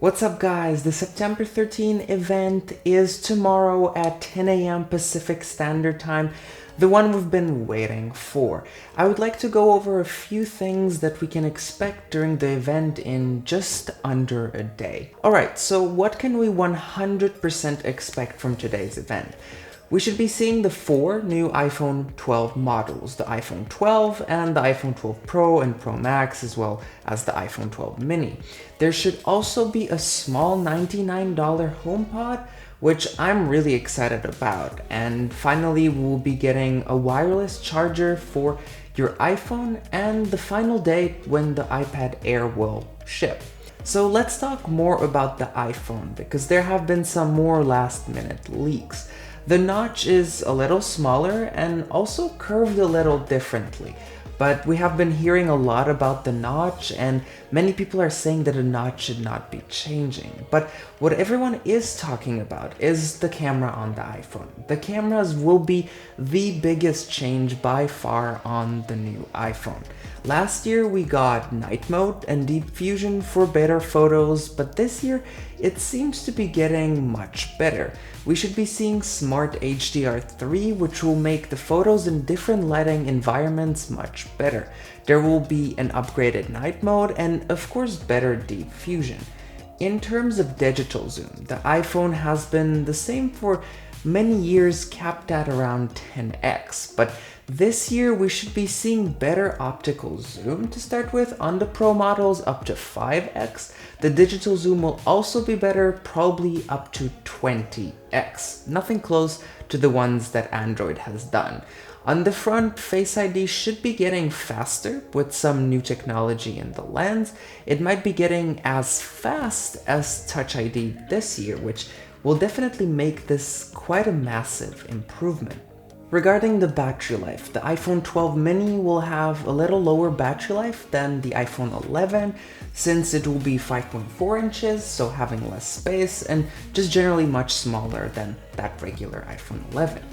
What's up guys, the September 13 event is tomorrow at 10 a.m. Pacific Standard Time, the one we've been waiting for. I would like to go over a few things that we can expect during the event in just under a day. Alright, so what can we 100% expect from today's event? We should be seeing the 4 new iPhone 12 models, the iPhone 12 and the iPhone 12 Pro and Pro Max, as well as the iPhone 12 Mini. There should also be a small $99 HomePod, which I'm really excited about. And finally, we'll be getting a wireless charger for your iPhone and the final date when the iPad Air will ship. So let's talk more about the iPhone, because there have been some more last-minute leaks. The notch is a little smaller and also curved a little differently, but we have been hearing a lot about the notch and many people are saying that a notch should not be changing. But what everyone is talking about is the camera on the iPhone. The cameras will be the biggest change by far on the new iPhone. Last year we got night mode and deep fusion for better photos, but this year it seems to be getting much better. We should be seeing Smart HDR3, which will make the photos in different lighting environments much better. There will be an upgraded night mode and of course better deep fusion. In terms of digital zoom, the iPhone has been the same for many years, capped at around 10x, but this year we should be seeing better optical zoom to start with on the Pro models, up to 5x. The digital zoom will also be better, probably up to 20x. Nothing close to the ones that Android has done. On the front, Face ID should be getting faster with some new technology in the lens. It might be getting as fast as Touch ID this year, which will definitely make this quite a massive improvement. Regarding the battery life, the iPhone 12 mini will have a little lower battery life than the iPhone 11, since it will be 5.4 inches, so having less space, and just generally much smaller than that regular iPhone 11.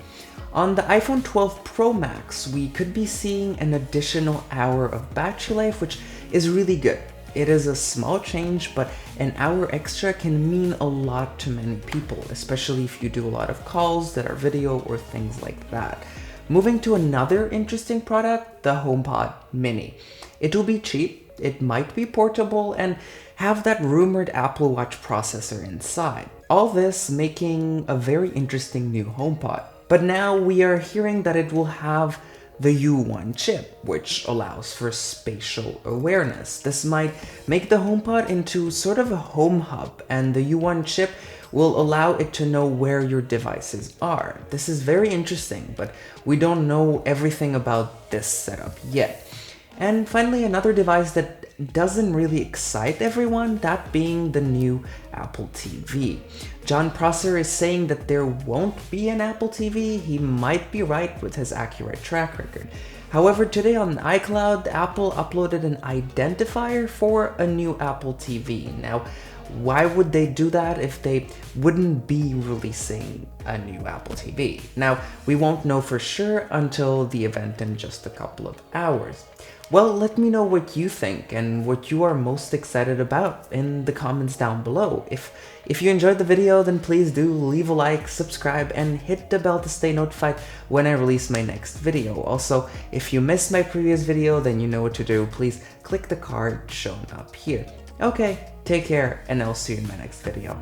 On the iPhone 12 Pro Max, we could be seeing an additional hour of battery life, which is really good. It is a small change, but an hour extra can mean a lot to many people, especially if you do a lot of calls that are video or things like that. Moving to another interesting product, the HomePod Mini. It will be cheap, it might be portable, and have that rumored Apple Watch processor inside. All this making a very interesting new HomePod. But now we are hearing that it will have the U1 chip, which allows for spatial awareness. This might make the HomePod into sort of a home hub, and the U1 chip will allow it to know where your devices are. This is very interesting, but we don't know everything about this setup yet. And finally, another device that doesn't really excite everyone, that being the new Apple TV. John Prosser is saying that there won't be an Apple TV. He might be right with his accurate track record. However, today on iCloud, Apple uploaded an identifier for a new Apple TV. Now, why would they do that if they wouldn't be releasing a new Apple TV? Now, we won't know for sure until the event in just a couple of hours. Well, let me know what you think and what you are most excited about in the comments down below. If you enjoyed the video, then please do leave a like, subscribe, and hit the bell to stay notified when I release my next video. Also, if you missed my previous video, then you know what to do. Please click the card shown up here. Okay, take care, and I'll see you in my next video.